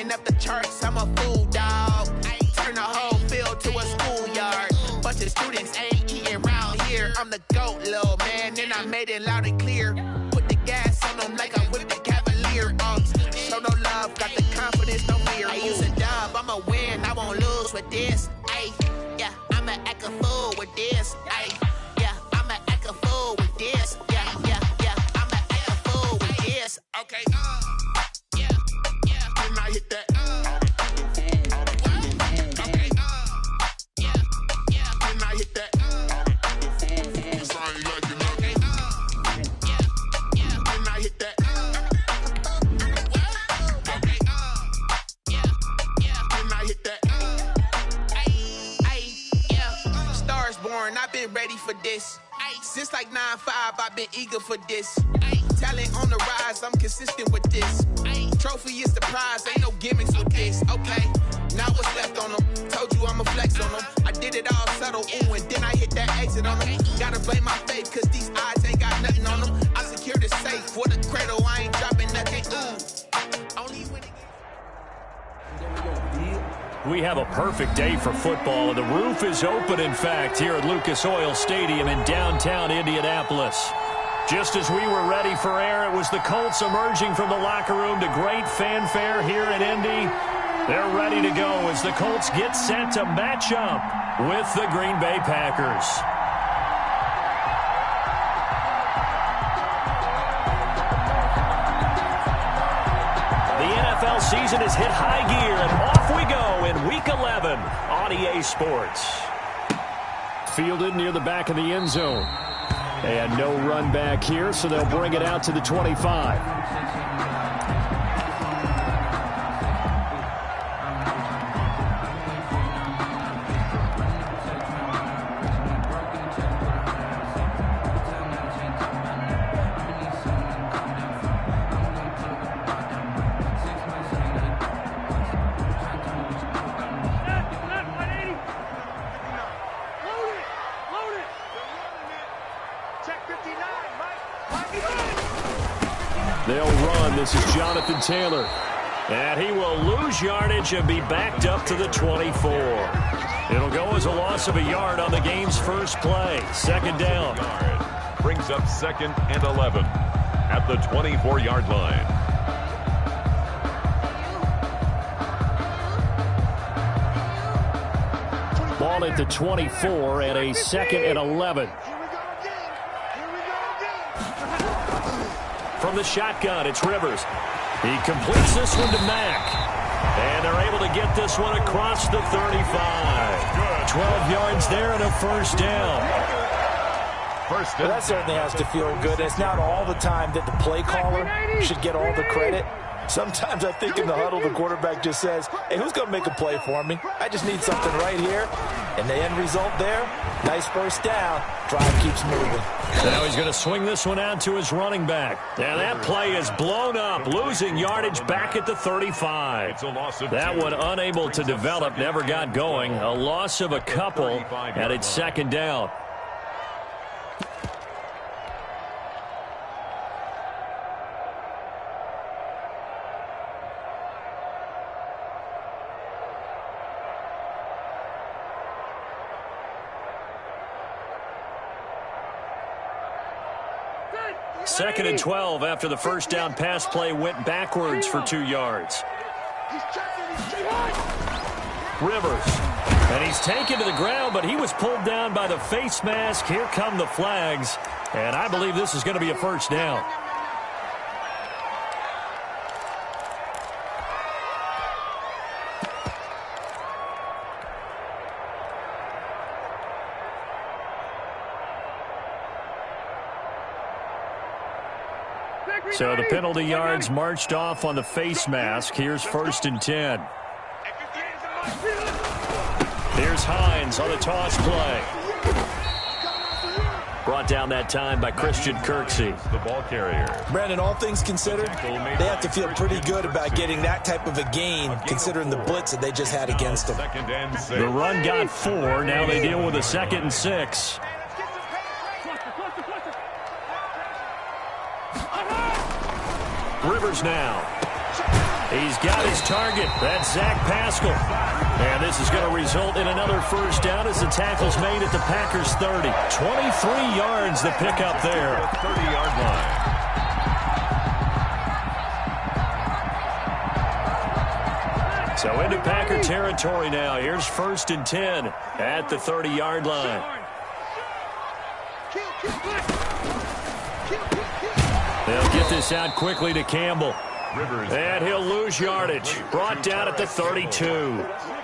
Ran up the charts, I'm a fool, dog. Turn the whole field to a schoolyard. Bunch of students ain't eating round here. I'm the GOAT, little man, and I made it loud and clear. Put the gas on them like I whipped the Cavalier. Show no love, got the confidence, no fear. I use a dub, I'ma win, I won't lose with this. Ay, yeah, I'ma act a fool with this. Ay, yeah, I'ma act a fool with this. Yeah, yeah, yeah, I'ma act a fool with this. Okay, yeah, yeah, then I hit that. Okay, yeah, yeah, then I hit that. I've been ready for this. Since like 9-5, I've been eager for this. Talent on the rise, I'm consistent with this. Trophy is the prize, ain't no gimmicks with this. Okay, now what's left on them? Told you I'ma flex on them. I did it all subtle, ooh, and then I hit that exit on them. Gotta blame my faith, cause these odds ain't got nothing on them. I secured the safe for the cradle, I ain't dropping nothing, ooh. Only when it We have a perfect day for football, and the roof is open, in fact, here at Lucas Oil Stadium in downtown Indianapolis. Just as we were ready for air, it was the Colts emerging from the locker room to great fanfare here in Indy. They're ready to go as the Colts get set to match up with the Green Bay Packers. NFL season has hit high gear, and off we go in Week 11 on EA Sports. Fielded near the back of the end zone. And no run back here, so they'll bring it out to the 25. They'll run. This is Jonathan Taylor. And he will lose yardage and be backed up to the 24. It'll go as a loss of a yard on the game's first play. Second down. Brings up 2nd and 11 at the 24-yard line. Ball at the 24 and a 2nd and 11. From the shotgun, it's Rivers. He completes this one to Mack. And they're able to get this one across the 35. 12 yards there and a first down. Well, that certainly has to feel good. It's not all the time that the play caller should get all the credit. Sometimes I think in the huddle, the quarterback just says, hey, who's going to make a play for me? I just need something right here. And the end result there, nice first down. Drive keeps moving. Now he's going to swing this one out to his running back. And that play is blown up, losing yardage back at the 35. It's a loss of that one unable to develop, never got going. A loss of a couple, and it's second down. Second and 12 after the first down pass play went backwards for 2 yards. Rivers. And he's taken to the ground, but he was pulled down by the face mask. Here come the flags. And I believe this is going to be a first down. So the penalty yards marched off on the face mask. Here's 1st and 10. Here's Hines on the toss play. Brought down that time by Christian Kirksey. The ball carrier. Brandon, all things considered, they have to feel pretty good about getting that type of a gain, considering the blitz that they just had against them. The run got 4. Now they deal with a 2nd and 6. Rivers now. He's got his target. That's Zach Pascal. And this is going to result in another first down as the tackle's made at the Packers' 30. 23 yards the pickup there. 30-yard line. So into Packer territory now. Here's 1st and 10 at the 30-yard line. They'll get this out quickly to Campbell. And he'll lose yardage. Brought down at the 32.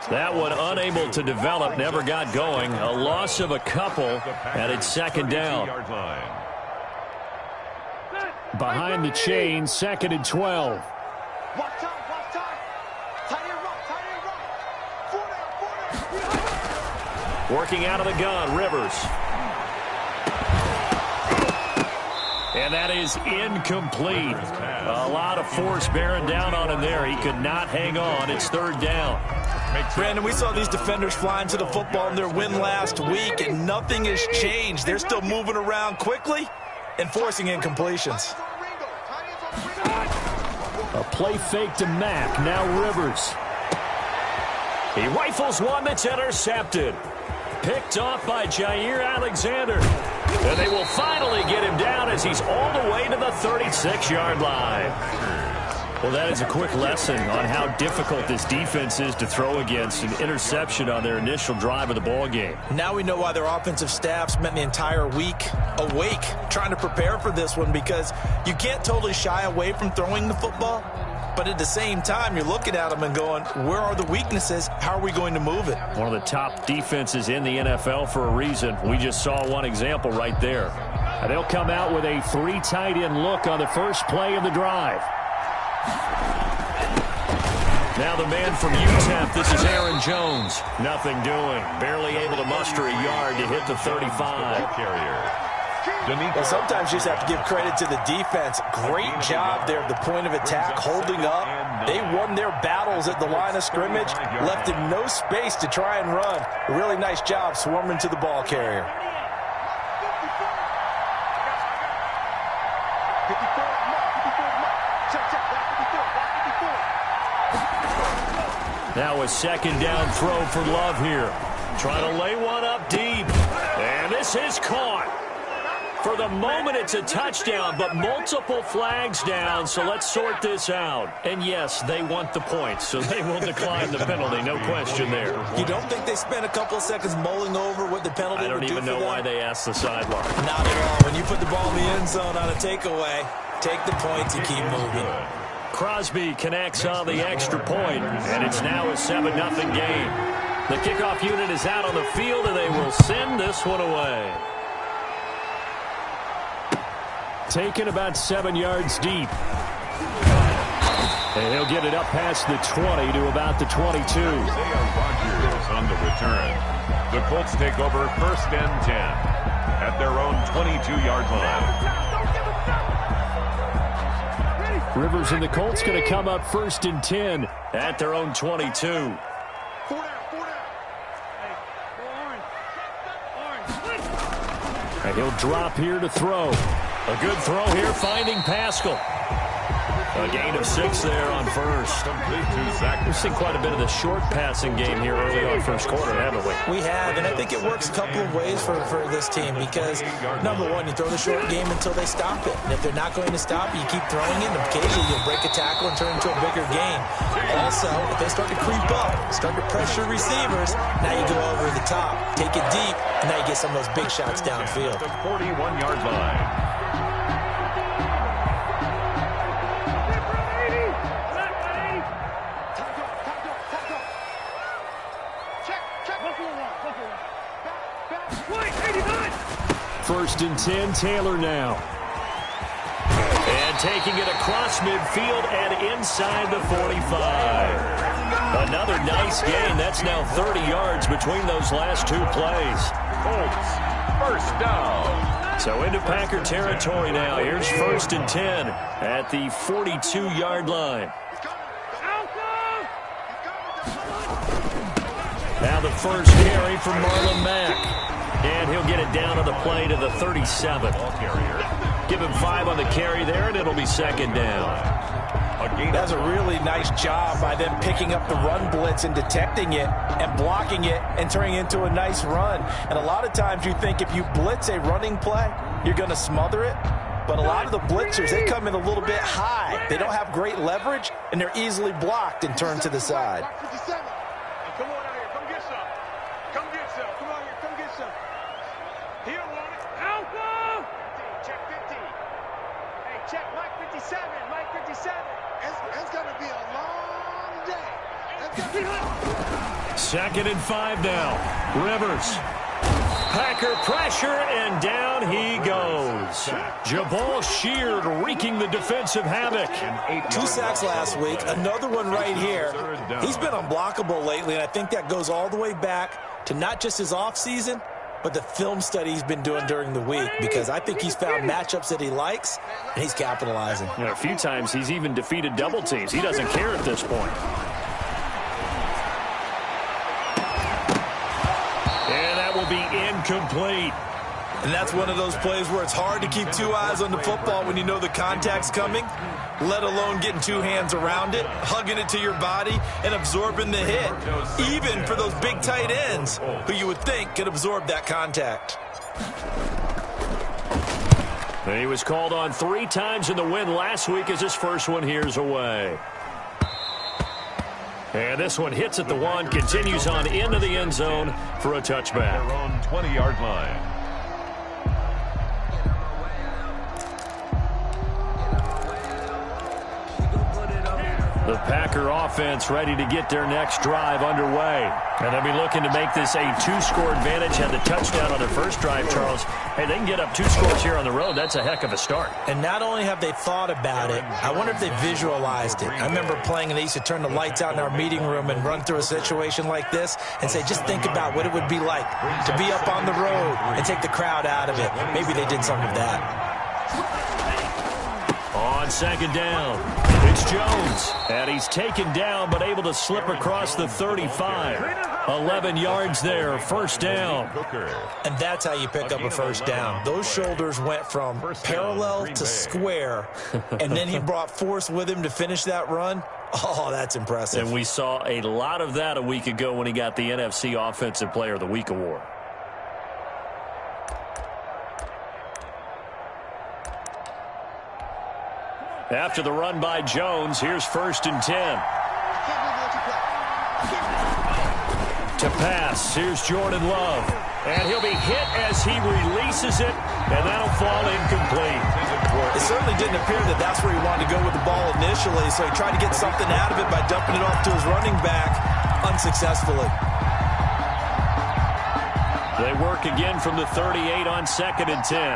That one unable to develop, never got going. A loss of a couple, and it's 2nd down. Behind the chain, 2nd and 12. Working out of the gun, Rivers. And that is incomplete. A lot of force bearing down on him there. He could not hang on. It's 3rd down. Brandon, we saw these defenders flying to the football in their win last week, and nothing has changed. They're still moving around quickly and forcing incompletions. A play fake to Mack. Now Rivers. He rifles one that's intercepted. Picked off by Jair Alexander. And they will finally get him down as he's all the way to the 36-yard line. Well, that is a quick lesson on how difficult this defense is to throw against. An interception on their initial drive of the ball game. Now we know why their offensive staff spent the entire week awake trying to prepare for this one, because you can't totally shy away from throwing the football. But at the same time, you're looking at them and going, where are the weaknesses? How are we going to move it? One of the top defenses in the NFL for a reason. We just saw one example right there. And they'll come out with a 3 tight end look on the first play of the drive. Now the man from UTEP, this is Aaron Jones. Nothing doing. Barely able to muster a yard to hit the 35. Well, sometimes you just have to give credit to the defense. Great job there at the point of attack, holding up. They won their battles at the line of scrimmage, left him no space to try and run. A really nice job swarming to the ball carrier. Now a 2nd down throw for Love here. Trying to lay one up deep. And this is caught. For the moment, it's a touchdown, but multiple flags down, so let's sort this out. And yes, they want the points, so they will decline the penalty, no question there. You don't think they spent a couple of seconds mulling over what the penalty would do for them? I don't even know why they asked the sideline. Not at all. When you put the ball in the end zone on a takeaway, take the points and keep moving. Crosby connects on the extra point, and it's now a 7-0 game. The kickoff unit is out on the field, and they will send this one away. Taken about 7 yards deep. And he'll get it up past the 20 to about the 22. Rodgers on the return. The Colts take over 1st and 10 at their own 22-yard line. Rivers and the Colts going to come up 1st and 10 at their own 22. And he'll drop here to throw. A good throw here, finding Pascal. A gain of 6 there on first. We've seen quite a bit of the short passing game here early on first quarter, haven't we? We have, and I think it works a couple of ways for this team because, number one, you throw the short game until they stop it. And if they're not going to stop it, you keep throwing it, and occasionally you'll break a tackle and turn it into a bigger gain. Also, if they start to creep up, start to pressure receivers, now you go over the top, take it deep, and now you get some of those big shots downfield. The 41-yard line. First and 10, Taylor now. And taking it across midfield and inside the 45. Another nice gain. That's now 30 yards between those last 2 plays. Colts, 1st down. So into Packer territory now. Here's 1st and 10 at the 42-yard line. Now the first carry from Marlon Mack. And he'll get it down on the play to the 37. Give him 5 on the carry there, and it'll be 2nd down. A That's a really nice job by them picking up the run blitz and detecting it and blocking it and turning it into a nice run. And a lot of times you think if you blitz a running play, you're going to smother it. But a lot of the blitzers, they come in a little bit high. They don't have great leverage, and they're easily blocked and turned to the side. Come on out here. Come get some. Come get some. Come on here. Come get some. He don't want it. Alpha! Check 50. Hey, check Mike 57. Mike 57. It's going to be a long day. Second and 5 now. Rivers. Packer pressure, and down he goes. Jabal Sheard wreaking the defensive havoc. 2 sacks last week, another one right here. He's been unblockable lately, and I think that goes all the way back to not just his offseason, but the film study he's been doing during the week, because I think he's found matchups that he likes, and he's capitalizing. You know, a few times he's even defeated double teams. He doesn't care at this point. Will be incomplete. And that's one of those plays where it's hard to keep 2 eyes on the football when you know the contact's coming, let alone getting 2 hands around it, hugging it to your body, and absorbing the hit, even for those big tight ends who you would think could absorb that contact. He was called on 3 times in the win last week as his first one here's away. And this one hits at the 1, continues on into the end zone for a touchback. Their own 20-yard line. The Packer offense ready to get their next drive underway. And they'll be looking to make this a 2-score advantage. Had the touchdown on their first drive, Charles. Hey, they can get up 2 scores here on the road. That's a heck of a start. And not only have they thought about it, I wonder if they visualized it. I remember playing, and they used to turn the lights out in our meeting room and run through a situation like this and say, just think about what it would be like to be up on the road and take the crowd out of it. Maybe they did some of that. On second down, it's Jones. And he's taken down but able to slip across the 35. 11 yards there, first down. And that's how you pick up a first down. Those shoulders went from parallel to square, and then he brought force with him to finish that run. Oh, that's impressive. And we saw a lot of that a week ago when he got the NFC Offensive Player of the Week award. After the run by Jones, here's first and 10. To pass, here's Jordan Love. And he'll be hit as he releases it, and that'll fall incomplete. It certainly didn't appear that that's where he wanted to go with the ball initially, so he tried to get something out of it by dumping it off to his running back unsuccessfully. They work again from the 38 on second and 10.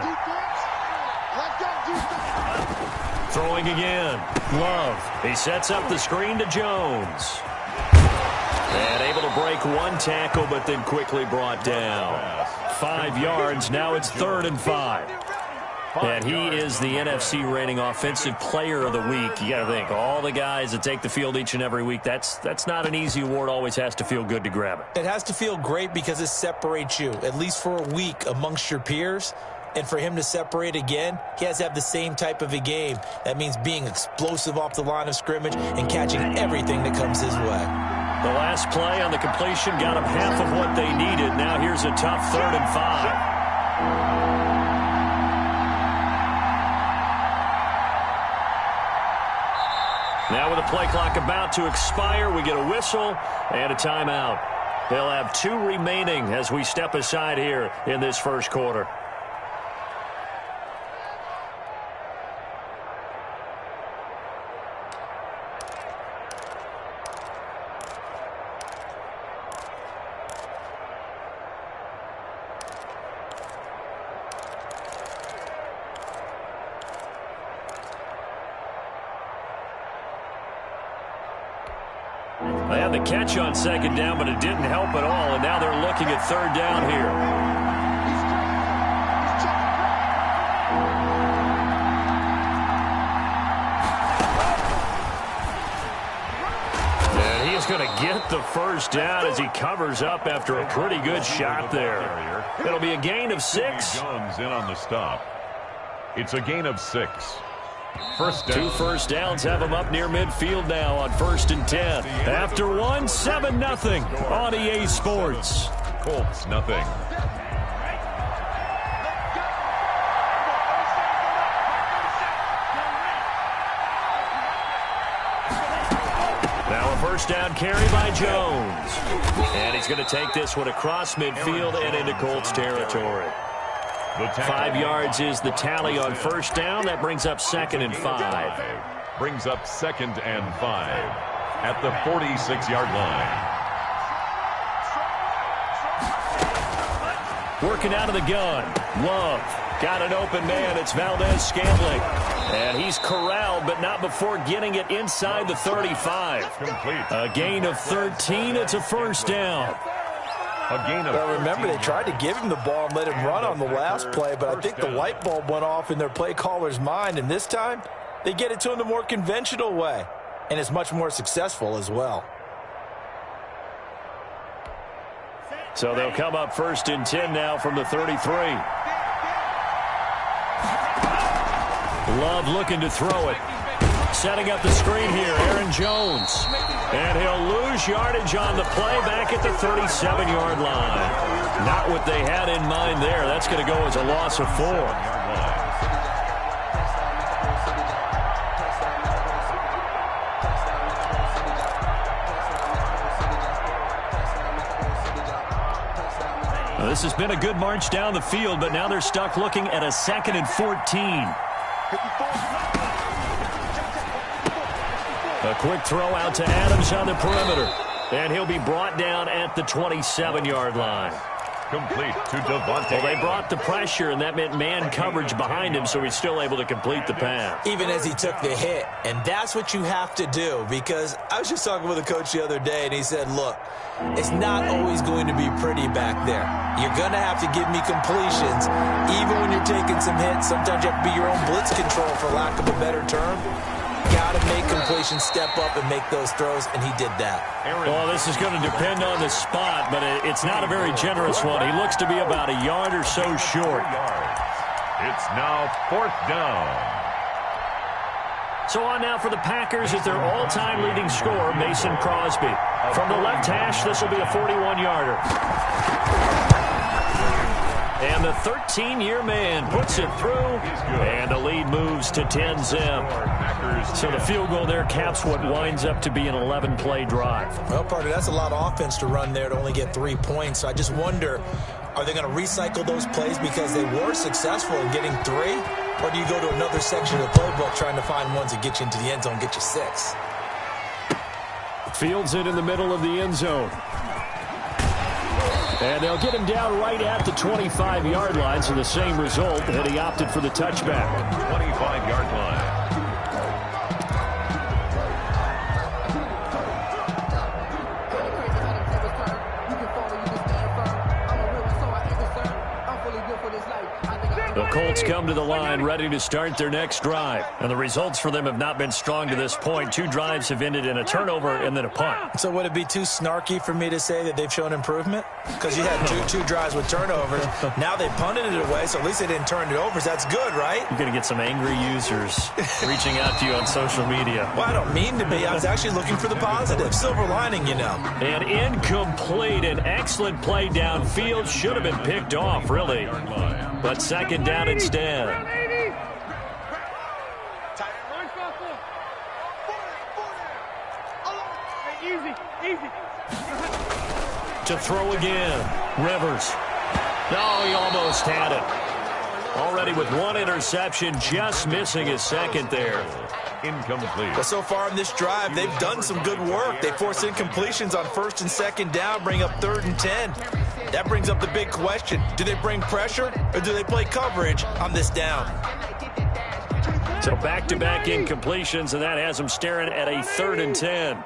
Throwing again. Love. He sets up the screen to Jones. And able to break 1 tackle, but then quickly brought down. 5 yards. Now it's 3rd and 5. And he is the NFC reigning offensive player of the week. You got to think, all the guys that take the field each and every week, that's not an easy award. Always has to feel good to grab it. It has to feel great because it separates you, at least for a week, amongst your peers. And for him to separate again, he has to have the same type of a game. That means being explosive off the line of scrimmage and catching everything that comes his way. The last play on the completion got them half of what they needed. Now here's a tough 3rd and 5. Now with the play clock about to expire, we get a whistle and a timeout. They'll have 2 remaining as we step aside here in this first quarter. They had the catch on second down, but it didn't help at all, and now they're looking at 3rd down here. And he is going to get the first down as he covers up after a pretty good shot there. It'll be a gain of 6. Jones in on the stop. It's a gain of 6. First down. 2 first downs have them up near midfield now on 1st and 10. After 1, 7-0 on EA Sports. Colts, nothing. Now a first down carry by Jones. And he's going to take this one across midfield and into Colts territory. 5 yards is the tally on first down. That brings up 2nd and 5. Brings up 2nd and 5 at the 46-yard line. Working out of the gun. Love. Got an open man. It's Valdez-Scantling. And he's corralled, but not before getting it inside the 35. Complete. A gain of 13. It's a first down. A gain of well, remember, they tried to give him the ball and let him run on the last play, but I think the light bulb went off in their play caller's mind, and this time they get it to him the more conventional way, and it's much more successful as well. So they'll come up 1st and 10 now from the 33. Love looking to throw it. Setting up the screen here, Aaron Jones. And he'll lose yardage on the play back at the 37-yard line. Not what they had in mind there. That's going to go as a loss of 4. Well, this has been a good march down the field, but now they're stuck looking at a 2nd and 14. A quick throw out to Adams on the perimeter. And he'll be brought down at the 27-yard line. Complete to Devontae. Well, they brought the pressure, and that meant man coverage behind him, so he's still able to complete the pass. Even as he took the hit, and that's what you have to do, because I was just talking with a coach the other day, and he said, look, it's not always going to be pretty back there. You're going to have to give me completions. Even when you're taking some hits, sometimes you have to be your own blitz control, for lack of a better term. Got to make completions, step up, and make those throws, and he did that. Well, this is going to depend on the spot, but it's not a very generous one. He looks to be about a yard or so short. It's now 4th down. So on now for the Packers at their all-time leading scorer, Mason Crosby. From the left hash, this will be a 41-yarder. And the 13-year man puts it through, and the lead moves to 10-zip. So the field goal there caps what winds up to be an 11-play drive. Well, partner, that's a lot of offense to run there to only get 3 points. So I just wonder, are they going to recycle those plays because they were successful in getting 3? Or do you go to another section of the playbook trying to find ones that get you into the end zone, get you 6? Fields it in the middle of the end zone. And they'll get him down right at the 25-yard line, so the same result, and he opted for the touchback. 25-yard line. The Colts come to the line ready to start their next drive. And the results for them have not been strong to this point. 2 drives have ended in a turnover and then a punt. So would it be too snarky for me to say that they've shown improvement? Because you had two drives with turnovers. Now they punted it away, so at least they didn't turn it over. So that's good, right? You're going to get some angry users reaching out to you on social media. Well, I don't mean to be. I was actually looking for the positive. Silver lining, you know. And incomplete. An excellent play downfield. Should have been picked off, really. But 2nd down instead. To throw again. Rivers. Oh, he almost had it. Already with 1 interception, just missing his 2nd there. Incomplete. But so far in this drive, they've done some good work. They forced incompletions on 1st and 2nd down, bring up 3rd and 10. That brings up the big question. Do they bring pressure or do they play coverage on this down? So back-to-back incompletions, and that has them staring at a 3rd and 10.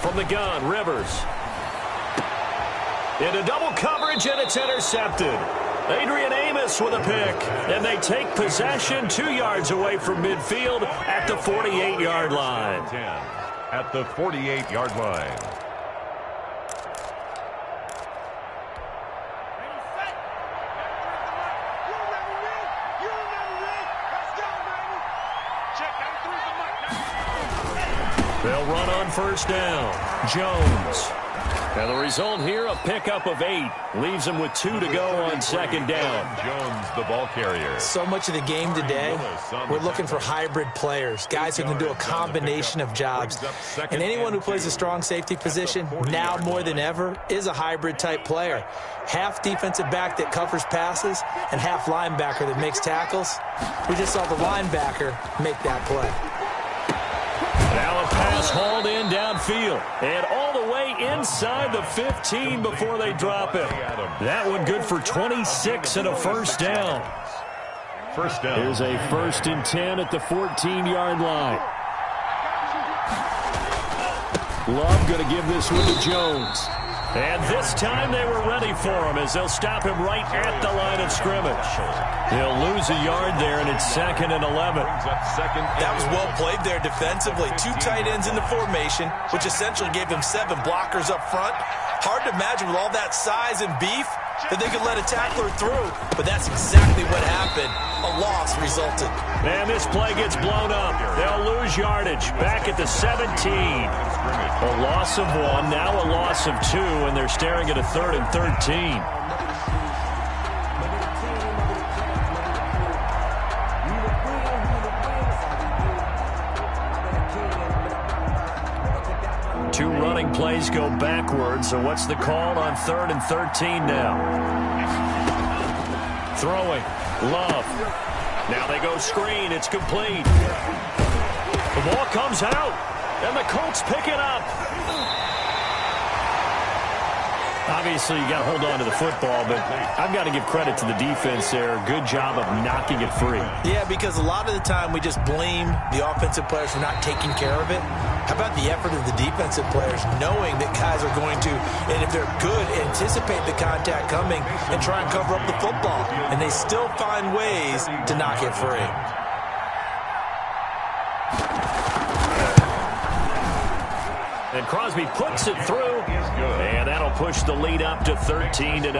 From the gun, Rivers. Into double coverage, and it's intercepted. Adrian Amos with a pick, and they take possession 2 yards away from midfield at the 48-yard line. 10 at the 48-yard line. They'll run on first down. Jones. And the result here, a pickup of 8. Leaves them with 2 to go on second down. Jones, the ball carrier. So much of the game today, we're looking for hybrid players, guys who can do a combination of jobs. And anyone who plays a strong safety position, now more than ever, is a hybrid-type player. Half defensive back that covers passes and half linebacker that makes tackles. We just saw the linebacker make that play. Now a pass hauled in downfield and all the way inside the 15 before they drop it. That one good for 26 and a first down. First down. Here's a 1st and 10 at the 14-yard line. Love going to give this one to Jones. And this time they were ready for him as they'll stop him right at the line of scrimmage. He'll lose a yard there, and it's 2nd and 11. That was well played there defensively. 2 tight ends in the formation, which essentially gave him 7 blockers up front. Hard to imagine with all that size and beef that they could let a tackler through, but that's exactly what happened. A loss resulted. And this play gets blown up. They'll lose yardage back at the 17. A loss of 1, now a loss of 2, and they're staring at a 3rd and 13. Two running plays go backwards, so what's the call on 3rd and 13 now? Throwing. Love. Now they go screen. It's complete. The ball comes out, and the Colts pick it up. Obviously, you got to hold on to the football, but I've got to give credit to the defense there. Good job of knocking it free. Yeah, because a lot of the time we just blame the offensive players for not taking care of it. How about the effort of the defensive players knowing that guys are going to, and if they're good, anticipate the contact coming and try and cover up the football. And they still find ways to knock it free. And Crosby puts it through, and that'll push the lead up to 13-0.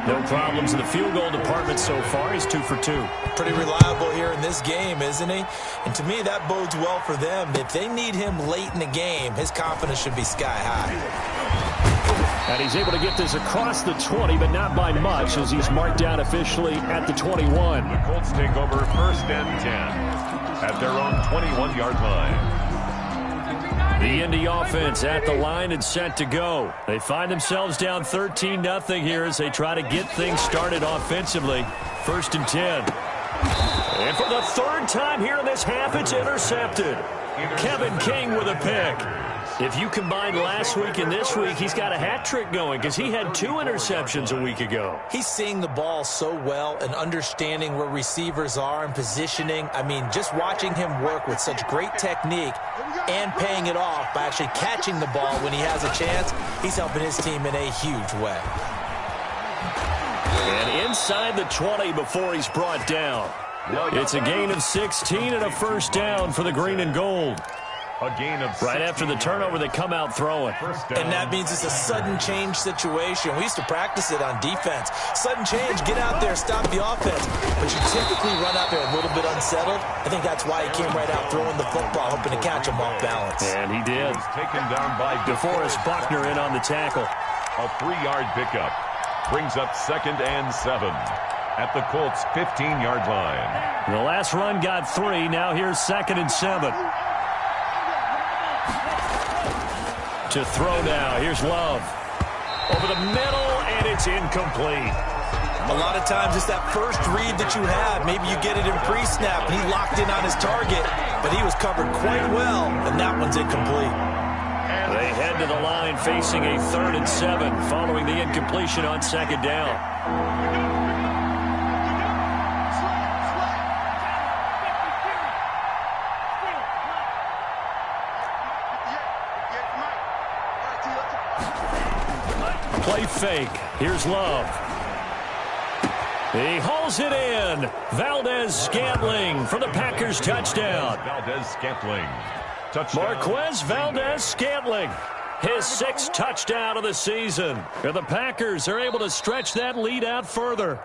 No problems in the field goal department so far. He's 2 for 2. Pretty reliable here in this game, isn't he? And to me, that bodes well for them. If they need him late in the game, his confidence should be sky high. And he's able to get this across the 20, but not by much, as he's marked down officially at the 21. The Colts take over 1st and 10 at their own 21-yard line. The Indy offense at the line and set to go. They find themselves down 13-0 here as they try to get things started offensively. 1st and 10. And for the 3rd time here in this half, it's intercepted. Kevin King with a pick. If you combine last week and this week, he's got a hat trick going because he had 2 interceptions a week ago. He's seeing the ball so well and understanding where receivers are and positioning. I mean, just watching him work with such great technique and paying it off by actually catching the ball when he has a chance, he's helping his team in a huge way. And inside the 20 before he's brought down. It's a gain of 16 and a first down for the green and gold. A gain of right after the turnover, they come out throwing. And that means it's a sudden change situation. We used to practice it on defense. Sudden change, get out there, stop the offense. But you typically run out there a little bit unsettled. I think that's why he came right out throwing the football, hoping to catch him off balance. And he did. Taken down by DeForest Buckner in on the tackle. A 3-yard pickup brings up 2nd and 7 at the Colts' 15-yard line. The last run got 3. Now here's 2nd and 7. To throw now. Here's Love. Over the middle, and it's incomplete. A lot of times it's that first read that you have. Maybe you get it in pre-snap, and he locked in on his target, but he was covered quite well, and that one's incomplete. They head to the line facing a 3rd and 7 following the incompletion on 2nd down. Play fake. Here's Love. He hauls it in. Valdez-Scantling for the Packers touchdown. Valdez-Scantling. Touchdown. Marquez Valdez-Scantling. His 6th touchdown of the season. And the Packers are able to stretch that lead out further.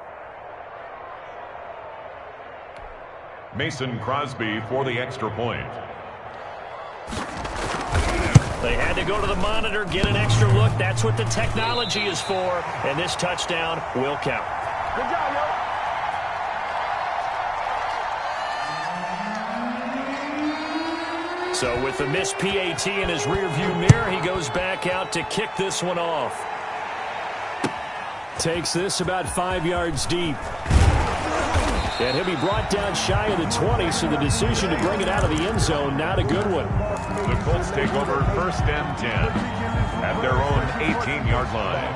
Mason Crosby for the extra point. They had to go to the monitor, get an extra look. That's what the technology is for. And this touchdown will count. Good job, yo. So with the missed PAT in his rearview mirror, he goes back out to kick this one off. Takes this about 5 yards deep. And he'll be brought down shy of the 20, so the decision to bring it out of the end zone, not a good one. The Colts take over 1st and 10 at their own 18-yard line.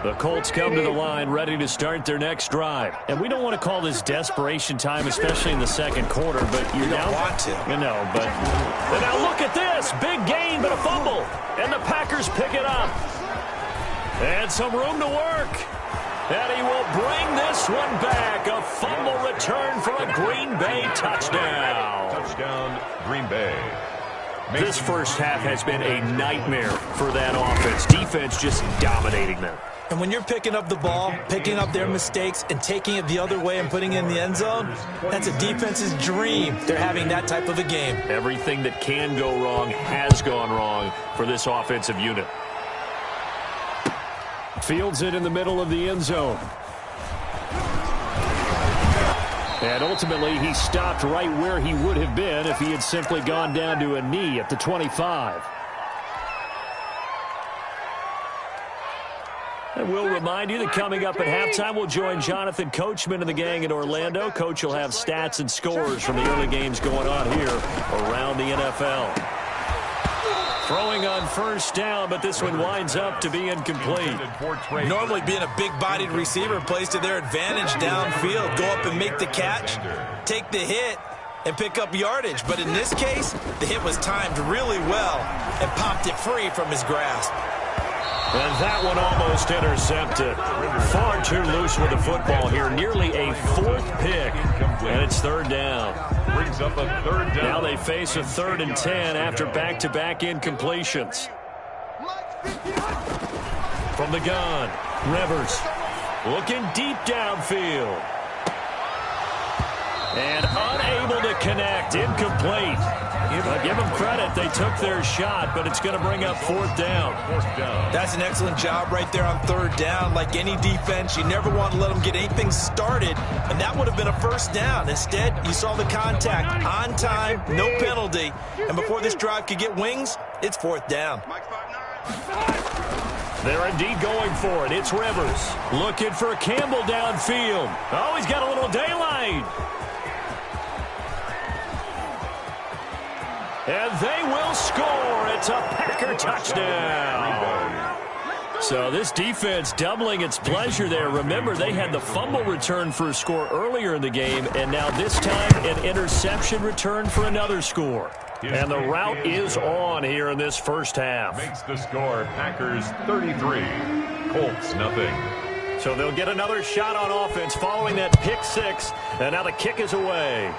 The Colts come to the line ready to start their next drive. And we don't want to call this desperation time, especially in the second quarter, but you don't want to. You know, but and now look at this. Big gain, but a fumble. And the Packers pick it up. And some room to work. And he will bring this one back. A fumble return for a Green Bay touchdown. Touchdown, Green Bay. This first half has been a nightmare for that offense. Defense just dominating them. And when you're picking up the ball, picking up their mistakes, and taking it the other way and putting it in the end zone, that's a defense's dream. They're having that type of a game. Everything that can go wrong has gone wrong for this offensive unit. Fields it in the middle of the end zone. And ultimately, he stopped right where he would have been if he had simply gone down to a knee at the 25. And we'll remind you that coming up at halftime, we'll join Jonathan Coachman and the gang in Orlando. Coach will have stats and scores from the early games going on here around the NFL. Throwing on first down, but this one winds up to be incomplete. Normally being a big-bodied receiver plays to their advantage downfield. Go up and make the catch, take the hit, and pick up yardage. But in this case, the hit was timed really well and popped it free from his grasp. And that one almost intercepted. Far too loose with the football here. Nearly a 4th pick. And it's 3rd down. Brings up a 3rd down. Now they face a 3rd and 10 after back-to-back incompletions. From the gun, Rivers looking deep downfield. And unable to connect. Incomplete. Give them credit. They took their shot, but it's going to bring up 4th down. That's an excellent job right there on 3rd down. Like any defense, you never want to let them get anything started, and that would have been a 1st down. Instead, you saw the contact on time, no penalty, and before this drive could get wings, it's 4th down. They're indeed going for it. It's Rivers looking for Campbell downfield. Oh, he's got a little daylight. And they will score. It's a Packer touchdown. So this defense doubling its pleasure there. Remember, they had the fumble return for a score earlier in the game, and now this time an interception return for another score. And the route is on here in this first half. Makes the score Packers 33, Colts nothing. So they'll get another shot on offense following that pick 6, and now the kick is away.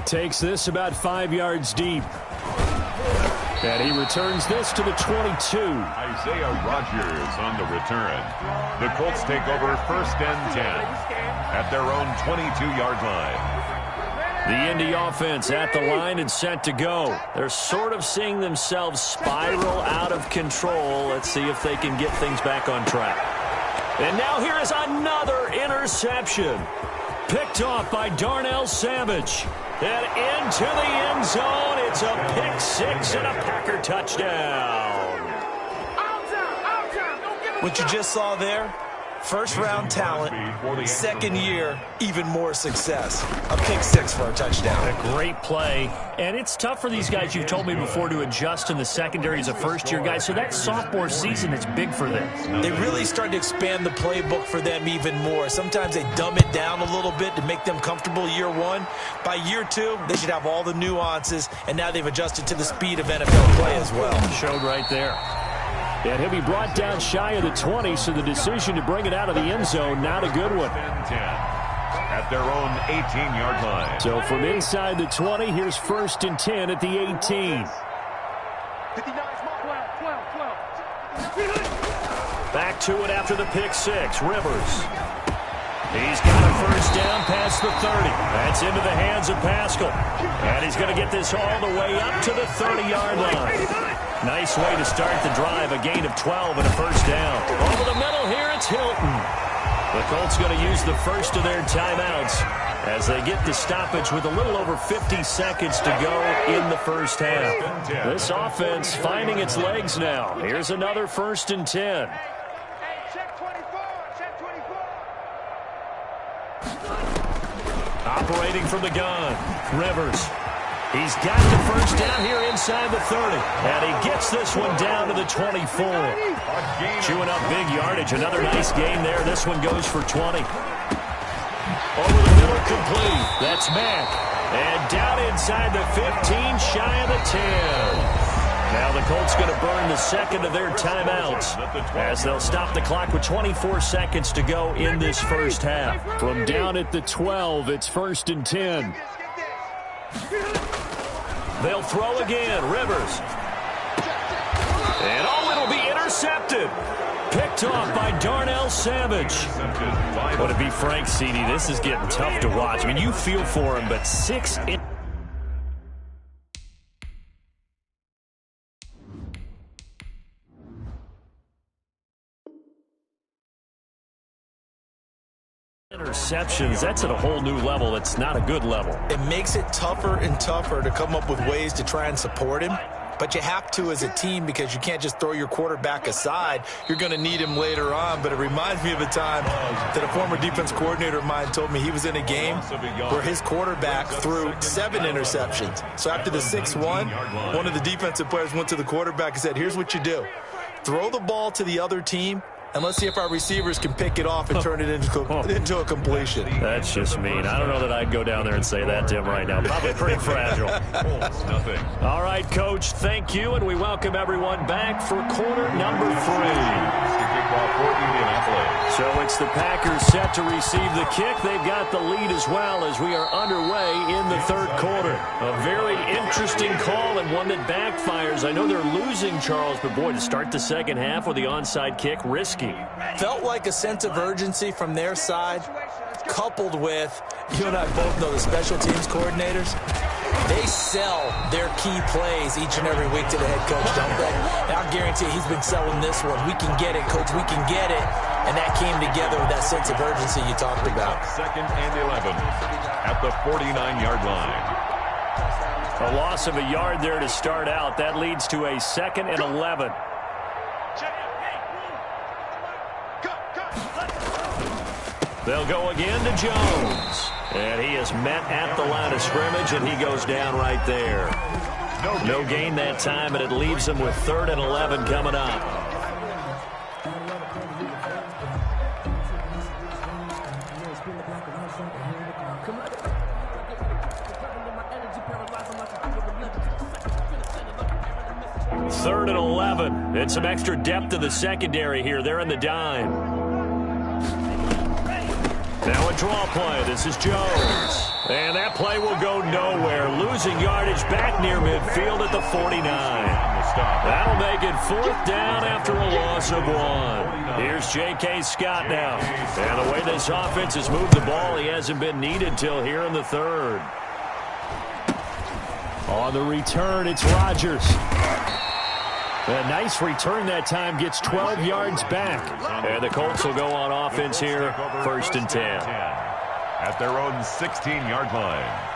Takes this about 5 yards deep. And he returns this to the 22. Isaiah Rodgers on the return. The Colts take over 1st and 10 at their own 22-yard line. The Indy offense at the line and set to go. They're sort of seeing themselves spiral out of control. Let's see if they can get things back on track. And now here is another interception. Picked off by Darnell Savage. And into the end zone. It's a pick 6 and a Packer touchdown. What you just saw there, first-round talent, second year, even more success. A pick 6 for a touchdown. A great play. And it's tough for these guys, you've told me before, to adjust in the secondary as a first-year guy. So that sophomore season is big for them. They really started to expand the playbook for them even more. Sometimes they dumb it down a little bit to make them comfortable year 1. By year 2, they should have all the nuances, and now they've adjusted to the speed of NFL play as well. Showed right there. And he'll be brought down shy of the 20, so the decision to bring it out of the end zone, not a good one. At their own 18-yard line. So from inside the 20, here's 1st and 10 at the 18. Back to it after the pick 6. Rivers He's got a first down past the 30. That's into the hands of Pascal. And he's going to get this all the way up to the 30-yard line. Nice way to start the drive. A gain of 12 and a first down. Over the middle here, it's Hilton. The Colts going to use the first of their timeouts as they get the stoppage with a little over 50 seconds to go in the first half. This offense finding its legs now. Here's another 1st and 10. Operating from the gun, Rivers. He's got the first down here inside the 30. And he gets this one down to the 24. Chewing up big yardage. Another nice gain there. This one goes for 20. Over the middle, complete. That's Mack. And down inside the 15, shy of the 10. Now the Colts going to burn the second of their timeouts as they'll stop the clock with 24 seconds to go in this first half. From down at the 12, it's 1st and 10. They'll throw again. Rivers. And it'll be intercepted. Picked off by Darnell Savage. Would it be Frank Seedy? This is getting tough to watch. I mean, you feel for him, but 6 interceptions, that's at a whole new level. It's not a good level. It makes it tougher and tougher to come up with ways to try and support him. But you have to as a team because you can't just throw your quarterback aside. You're going to need him later on. But it reminds me of a time that a former defense coordinator of mine told me he was in a game where his quarterback threw 7 interceptions. So after the 6-1, one of the defensive players went to the quarterback and said, here's what you do. Throw the ball to the other team, and let's see if our receivers can pick it off and turn it into a completion. That's just mean. I don't know that I'd go down there and say that to him right now. Probably pretty fragile. All right, Coach, thank you, and we welcome everyone back for quarter number 3. So it's the Packers set to receive the kick. They've got the lead as well as we are underway in the third quarter. A very interesting call and one that backfires. I know they're losing, Charles, but boy, to start the second half with the onside kick, risky. Felt like a sense of urgency from their side, coupled with, you and I both know the special teams coordinators, they sell their key plays each and every week to the head coach, don't they? And I'll guarantee he's been selling this one. We can get it, coach, we can get it. And that came together with that sense of urgency you talked about. 2nd and 11 at the 49-yard line. A loss of a yard there to start out. That leads to a 2nd and 11. They'll go again to Jones. And he is met at the line of scrimmage, and he goes down right there. No gain that time, and it leaves him with 3rd and 11 coming up. Third and 11. And some extra depth to the secondary here. They're in the dime. Now a draw play. This is Jones. And that play will go nowhere. Losing yardage back near midfield at the 49. That'll make it 4th down after a loss of 1. Here's J.K. Scott now. And the way this offense has moved the ball, he hasn't been needed till here in the 3rd. On the return, it's Rodgers. A nice return that time, gets 12 yards back. And the Colts will go on offense here, 1st and 10. At their own 16-yard line.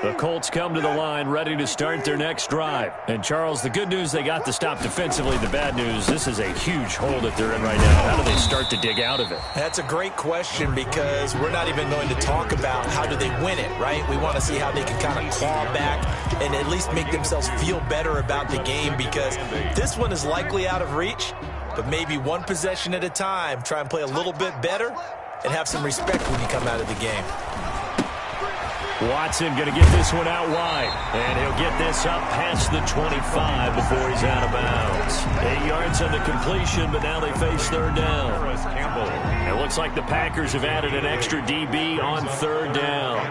The Colts come to the line ready to start their next drive. And, Charles, the good news, they got the stop defensively. The bad news, this is a huge hole that they're in right now. How do they start to dig out of it? That's a great question because we're not even going to talk about how do they win it, right? We want to see how they can kind of claw back and at least make themselves feel better about the game because this one is likely out of reach, but maybe one possession at a time. Try and play a little bit better and have some respect when you come out of the game. Watson going to get this one out wide. And he'll get this up past the 25 before he's out of bounds. 8 yards on the completion, but now they face 3rd down. It looks like the Packers have added an extra DB on 3rd down.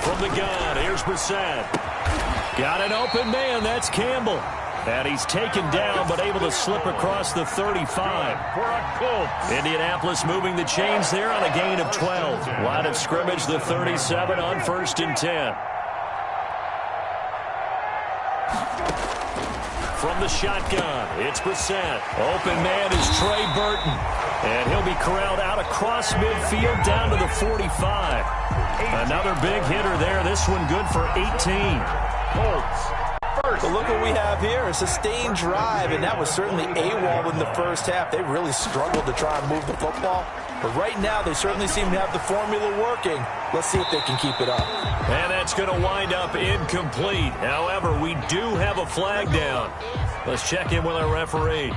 From the gun, here's Brissett. Got an open man, that's Campbell. And he's taken down, but able to slip across the 35. Indianapolis moving the chains there on a gain of 12. Line of scrimmage, the 37 on 1st and 10. From the shotgun, it's Brissett. Open man is Trey Burton. And he'll be corralled out across midfield down to the 45. Another big hitter there. This one good for 18. Colts. But look what we have here, a sustained drive, and that was certainly AWOL in the first half. They really struggled to try and move the football. But right now, they certainly seem to have the formula working. Let's see if they can keep it up. And that's going to wind up incomplete. However, we do have a flag down. Let's check in with our referee.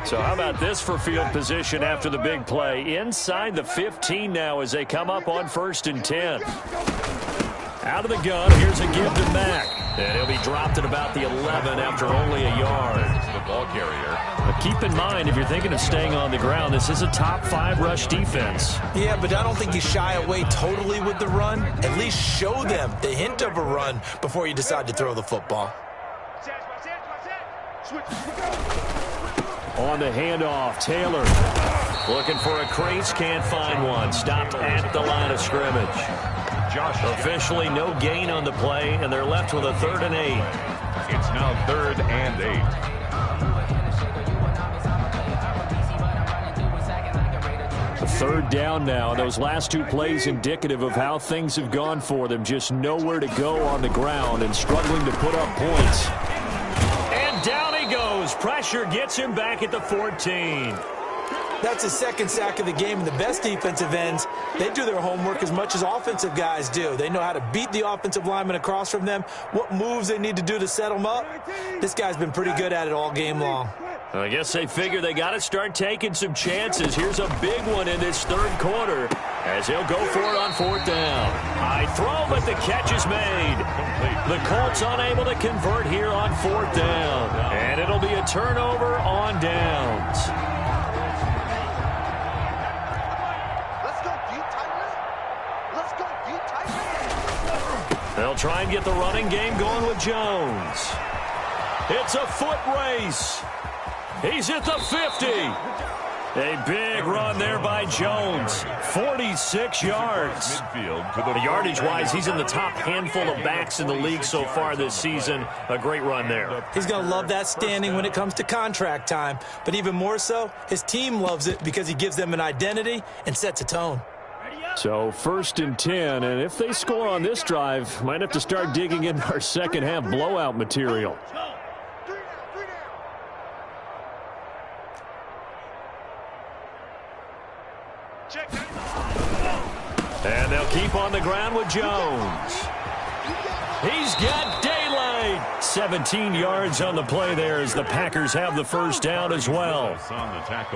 So how about this for field position after the big play? Inside the 15 now as they come up on 1st and 10. Out of the gun, here's a give to Mack. And he'll be dropped at about the 11 after only a yard. The ball carrier. But keep in mind, if you're thinking of staying on the ground, this is a top 5 rush defense. Yeah, but I don't think you shy away totally with the run. At least show them the hint of a run before you decide to throw the football. On the handoff, Taylor looking for a crease, can't find one. Stopped at the line of scrimmage. Officially no gain on the play, and they're left with a 3rd and 8. It's now 3rd and 8. A 3rd down now. Those last 2 plays indicative of how things have gone for them. Just nowhere to go on the ground and struggling to put up points. And down he goes. Pressure gets him back at the 14. That's his 2nd sack of the game, and the best defensive ends, they do their homework as much as offensive guys do. They know how to beat the offensive lineman across from them, what moves they need to do to set them up. This guy's been pretty good at it all game long. I guess they figure they got to start taking some chances. Here's a big one in this 3rd quarter as he'll go for it on 4th down. High throw, but the catch is made. The Colts unable to convert here on 4th down. And it'll be a turnover on downs. They'll try and get the running game going with Jones. It's a foot race. He's at the 50. A big run there by Jones. 46 yards. Yardage-wise, he's in the top handful of backs in the league so far this season. A great run there. He's going to love that standing when it comes to contract time. But even more so, his team loves it because he gives them an identity and sets a tone. So 1st and 10, and if they score on this drive, might have to start digging in our second half blowout material. And they'll keep on the ground with Jones. He's got daylight. 17 yards on the play there as the Packers have the 1st down as well.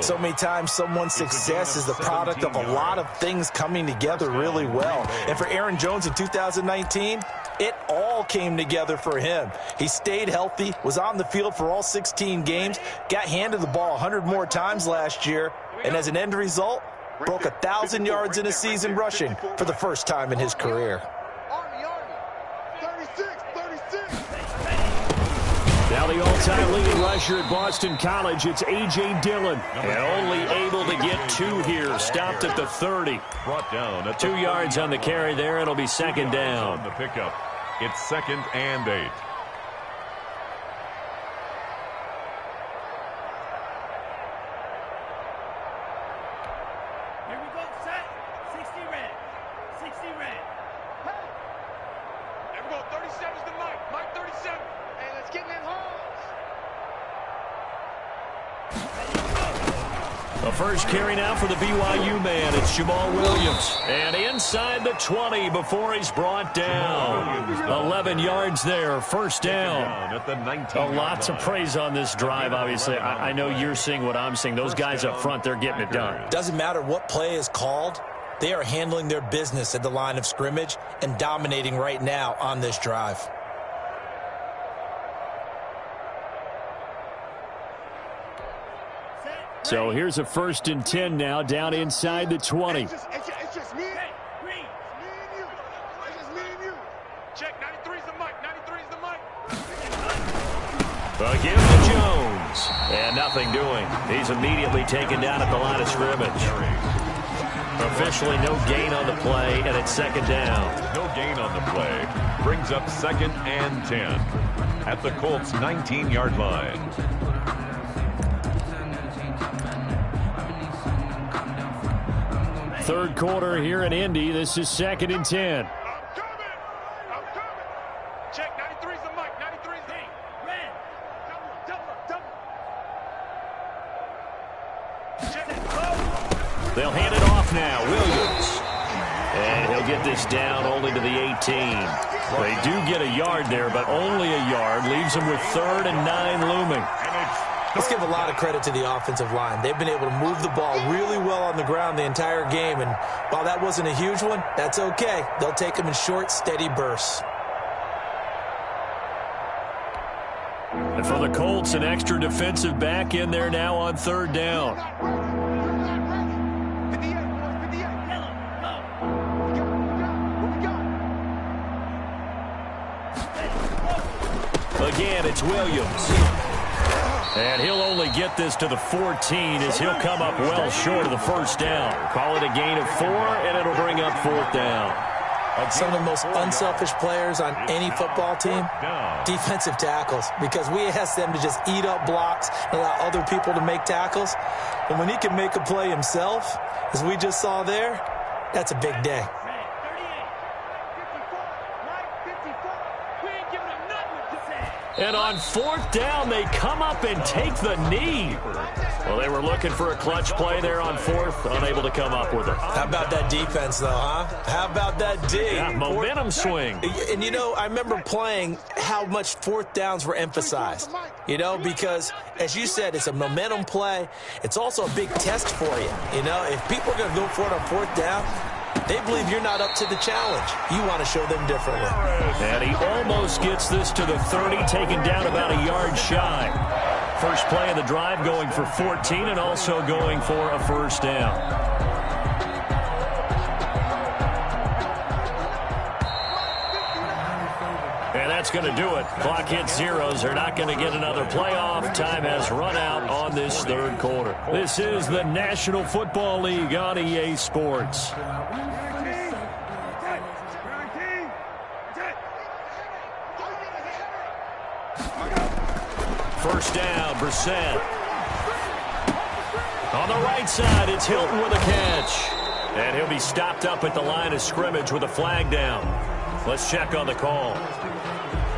So many times someone's success is the product of a lot of things coming together really well. And for Aaron Jones in 2019, it all came together for him. He stayed healthy, was on the field for all 16 games, got handed the ball 100 more times last year, and as an end result, broke 1,000 yards in a season rushing for the first time in his career. Now the all-time leading rusher at Boston College, it's A.J. Dillon. And only able to get 2 here. Stopped at the 30. Brought down at 2 yards on the carry there. It'll be 2nd down. On the pickup, it's 2nd and 8. Here we go, set. 60 red. 60 red. There we go, 37's the Mike. Mike 37. Hey, let's get in that hole. The first carry now for the BYU man. It's Jamal Williams. And inside the 20 before he's brought down. 11 yards there. 1st down. At the 19. Lots of praise on this drive, obviously. I know you're seeing what I'm seeing. Those guys up front, they're getting it done. Doesn't matter what play is called. They are handling their business at the line of scrimmage and dominating right now on this drive. So here's a 1st and 10 now, down inside the 20. It's just me. Hey, Green. It's me and you. It's just me and A give to Jones. And nothing doing. He's immediately taken down at the line of scrimmage. Officially no gain on the play, and it's second down. No gain on the play. Brings up 2nd and 10 at the Colts' 19-yard line. Third quarter here in Indy. This is 2nd and 10. I'm coming. Check, 93's the mic. 93's the mic. Red. Double. Check it. They'll hand it off now. Williams. And he'll get this down only to the 18. They do get a yard there, but only a yard. Leaves them with 3rd and 9 looming. Let's give a lot of credit to the offensive line. They've been able to move the ball really well on the ground the entire game, and while that wasn't a huge one, that's okay. They'll take them in short, steady bursts. And for the Colts, an extra defensive back in there now on 3rd down. Again, it's Williams. And he'll only get this to the 14 as he'll come up well short of the first down. Call it a gain of 4, and it'll bring up 4th down. Some of the most unselfish players on any football team, defensive tackles, because we ask them to just eat up blocks and allow other people to make tackles. And when he can make a play himself, as we just saw there, that's a big day. And on 4th down, they come up and take the knee. Well, they were looking for a clutch play there on 4th, unable to come up with it. How about that defense, though, huh? How about that D? Yeah, momentum swing. And, you know, I remember playing how much 4th downs were emphasized, you know, because, as you said, it's a momentum play. It's also a big test for you. You know, if people are going to go for it on 4th down, they believe you're not up to the challenge. You want to show them differently. And he almost gets this to the 30, taken down about a yard shy. First play of the drive going for 14 and also going for a first down. And that's going to do it. Clock hits zeros. They're not going to get another playoff. Time has run out on this 3rd quarter. This is the National Football League on EA Sports. First down, Brissett. On the right side, it's Hilton with a catch. And he'll be stopped up at the line of scrimmage with a flag down. Let's check on the call.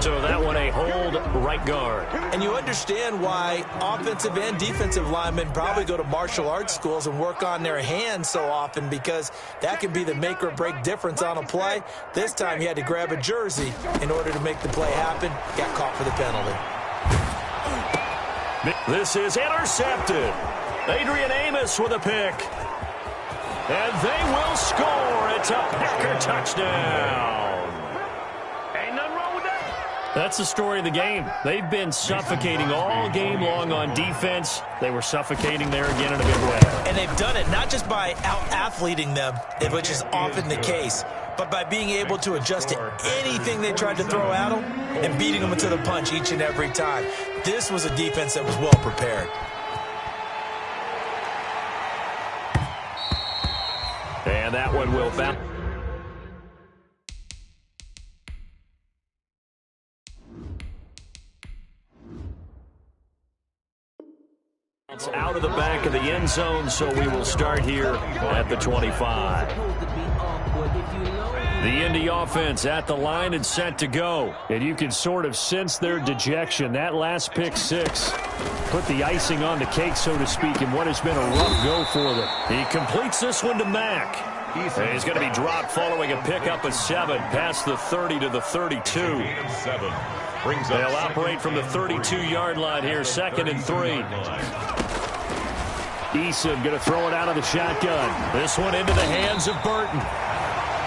So that one a hold right guard. And you understand why offensive and defensive linemen probably go to martial arts schools and work on their hands so often, because that can be the make or break difference on a play. This time he had to grab a jersey in order to make the play happen. Got caught for the penalty. This is intercepted. Adrian Amos with a pick. And they will score. It's a Packer touchdown. Ain't nothing wrong with that. That's the story of the game. They've been suffocating all game long on defense. They were suffocating there again in a big way. And they've done it not just by out-athleting them, which is often the case, but by being able to adjust to anything they tried to throw at them and beating them to the punch each and every time. This was a defense that was well prepared. And that one will bounce. It's out of the back of the end zone, so we will start here at the 25. The Indy offense at the line and set to go. And you can sort of sense their dejection. That last pick 6 put the icing on the cake, so to speak, in what has been a rough go for them. He completes this one to Mack. And he's going to be dropped following a pickup of 7 past the 30 to the 32. 7. They'll operate from the 32-yard line here, 2nd and 3. Eason going to throw it out of the shotgun. This one into the hands of Burton.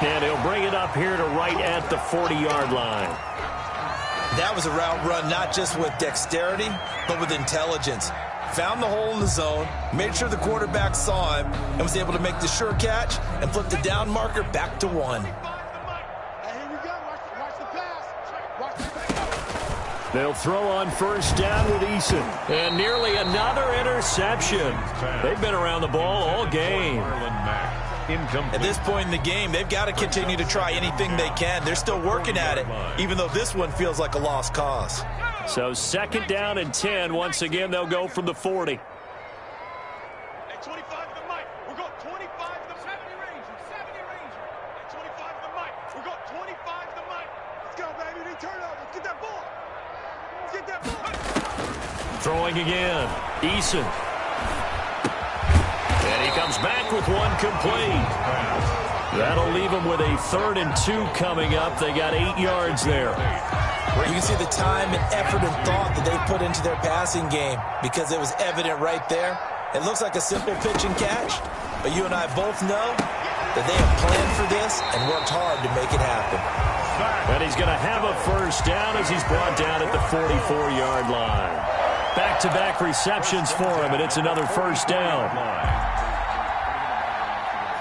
And he'll bring it up here to right at the 40-yard line. That was a route run not just with dexterity, but with intelligence. Found the hole in the zone, made sure the quarterback saw him, and was able to make the sure catch and flip the down marker back to 1. They'll throw on first down with Eason. And nearly another interception. They've been around the ball all game. At this point in the game, they've got to continue to try anything they can. They're still working at it, even though this one feels like a lost cause. So second down and 10. Once again, they'll go from the 40. Hey, 25 to the mic. We're going 25 to the 70 Ranger. 70 Ranger. Hey, 25 to the mic. We're going 25 to the mic. Let's go, baby. They turn over. Let's get that ball. Let's get that ball. Throwing again. Eason. And he comes back with one complete. That'll leave him with a 3rd and 2 coming up. They got 8 yards there. You can see the time and effort and thought that they put into their passing game because it was evident right there. It looks like a simple pitch and catch, but you and I both know that they have planned for this and worked hard to make it happen. And he's going to have a first down as he's brought down at the 44-yard line. Back-to-back receptions for him, and it's another first down.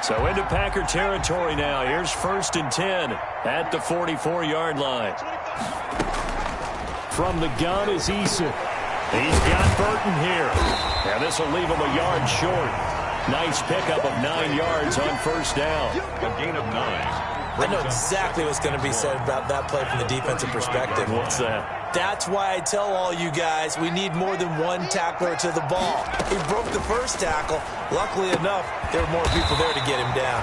So into Packer territory now. Here's 1st and 10 at the 44-yard line. From the gun is Eason. He's got Burton here. And this will leave him a yard short. Nice pickup of 9 yards on first down. A gain of 9. I know exactly what's going to be said about that play from the defensive perspective. What's that? That's why I tell all you guys we need more than one tackler to the ball. He broke the first tackle. Luckily enough, there were more people there to get him down.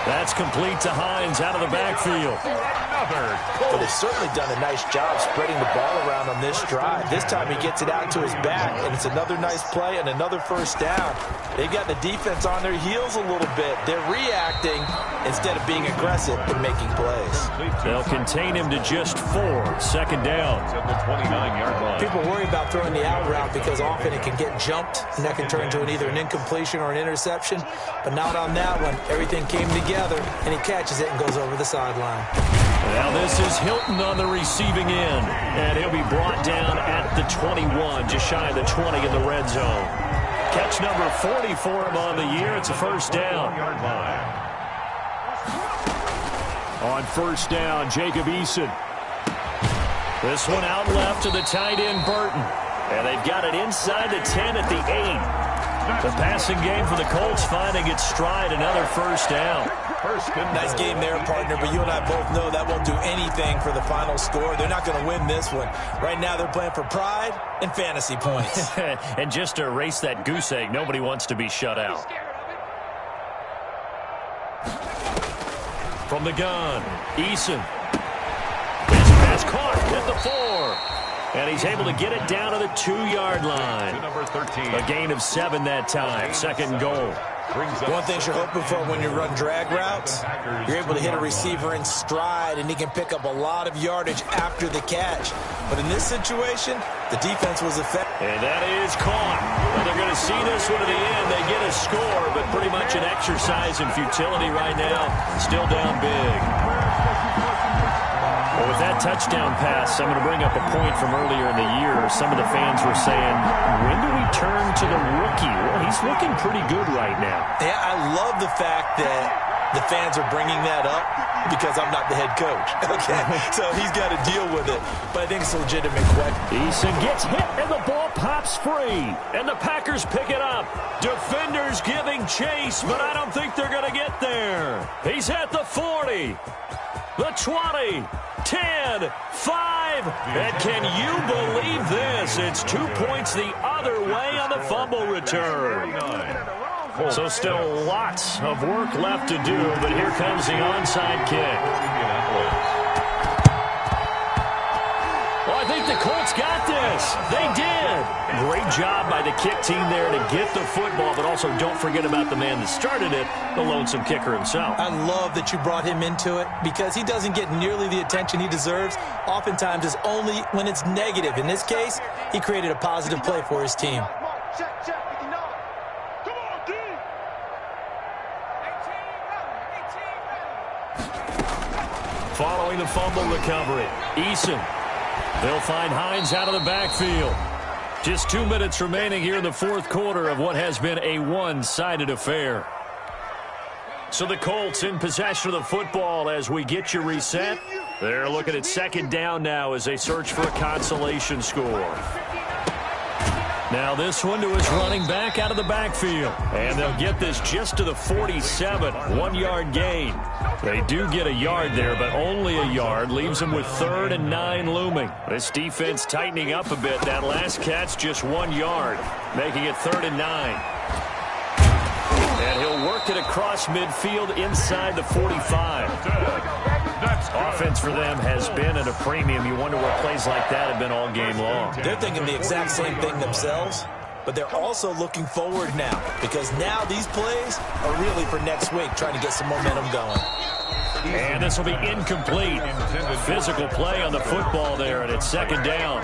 That's complete to Hines out of the backfield. But they've certainly done a nice job spreading the ball around on this drive. This time he gets it out to his back, and it's another nice play and another first down. They've got the defense on their heels a little bit. They're reacting instead of being aggressive and making plays. They'll contain him to just 4. Second down. At the 29-yard line. People worry about throwing the out route because often it can get jumped, and that can turn into either an incompletion or an interception. But not on that one. Everything came together, and he catches it and goes over the sideline. Now this is Hilton on the receiving end, and he'll be brought down at the 21, just shy of the 20 in the red zone. Catch number 40 for him on the year. It's a first down. On first down, Jacob Eason. This one out left to the tight end, Burton. And they've got it inside the 10 at the 8. The passing game for the Colts finding its stride, another first down. Nice game there, partner, but you and I both know that won't do anything for the final score. They're not going to win this one. Right now they're playing for pride and fantasy points. And just to erase that goose egg, nobody wants to be shut out. From the gun, Eason. This pass caught at the 4. And he's able to get it down to the 2-yard line. Number 13. A gain of 7 that time. Second goal. One thing you're hoping for when you run drag routes, you're able to hit a receiver in stride, and he can pick up a lot of yardage after the catch. But in this situation, the defense was effective. And that is caught. Well, they're going to see this one to the end. They get a score, but pretty much an exercise in futility right now. Still down big. Well, with that touchdown pass, I'm going to bring up a point from earlier in the year. Some of the fans were saying, when do we turn to the rookie? Well, he's looking pretty good right now. Yeah, I love the fact that the fans are bringing that up because I'm not the head coach. Okay, so he's got to deal with it. But I think it's a legitimate question. Eason gets hit, and the ball pops free. And the Packers pick it up. Defenders giving chase, but I don't think they're going to get there. He's at the 40, the 20, 10, 5, and can you believe this? It's 2 points the other way on the fumble return. So still lots of work left to do, but here comes the onside kick. Well, I think the Colts got this. They did. Great job by the kick team there to get the football, but also don't forget about the man that started it, the lonesome kicker himself. I love that you brought him into it because he doesn't get nearly the attention he deserves. Oftentimes it's only when it's negative. In this case, he created a positive play for his team. Following the fumble recovery, Eason. They'll find Hines out of the backfield. Just 2 minutes remaining here in the fourth quarter of what has been a one-sided affair. So the Colts in possession of the football as we get you reset. They're looking at second down now as they search for a consolation score. Now this one to his running back out of the backfield. And they'll get this just to the 47, 1-yard gain. They do get a yard there, but only a yard. Leaves them with 3rd and 9 looming. This defense tightening up a bit. That last catch just 1 yard, making it 3rd and 9. And he'll work it across midfield inside the 45. Offense for them has been at a premium. You wonder where plays like that have been all game long. They're thinking the exact same thing themselves, but they're also looking forward now because now these plays are really for next week, trying to get some momentum going. And this will be incomplete. Physical play on the football there, and it's second down.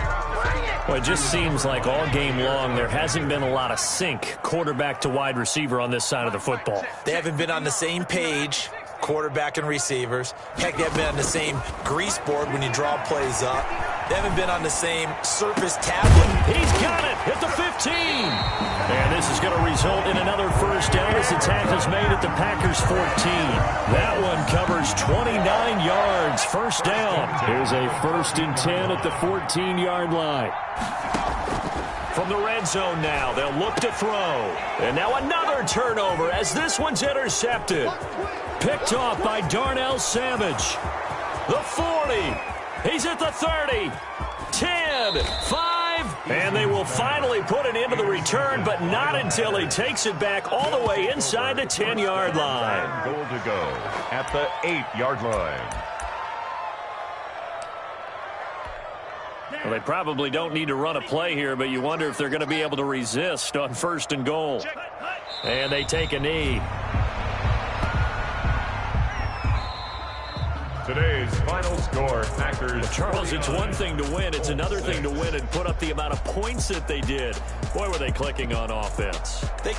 Well, it just seems like all game long there hasn't been a lot of sync quarterback to wide receiver on this side of the football. They haven't been on the same page, quarterback and receivers. Heck, they haven't been on the same grease board when you draw plays up. They haven't been on the same surface tablet. He's got it at the 15. And this is going to result in another first down as the tackle's made at the Packers' 14. That one covers 29 yards. First down. Here's a 1st and 10 at the 14-yard line. From the red zone now, they'll look to throw. And now another turnover as this one's intercepted. Picked off by Darnell Savage. The 40. He's at the 30, 10, 5, and they will finally put it into the return, but not until he takes it back all the way inside the 10-yard line. Goal to go at the 8-yard line. Well, they probably don't need to run a play here, but you wonder if they're going to be able to resist on 1st and goal. And they take a knee. Today's final score, Packers. Charles, it's one thing to win. It's another thing to win and put up the amount of points that they did. Boy, were they clicking on offense. They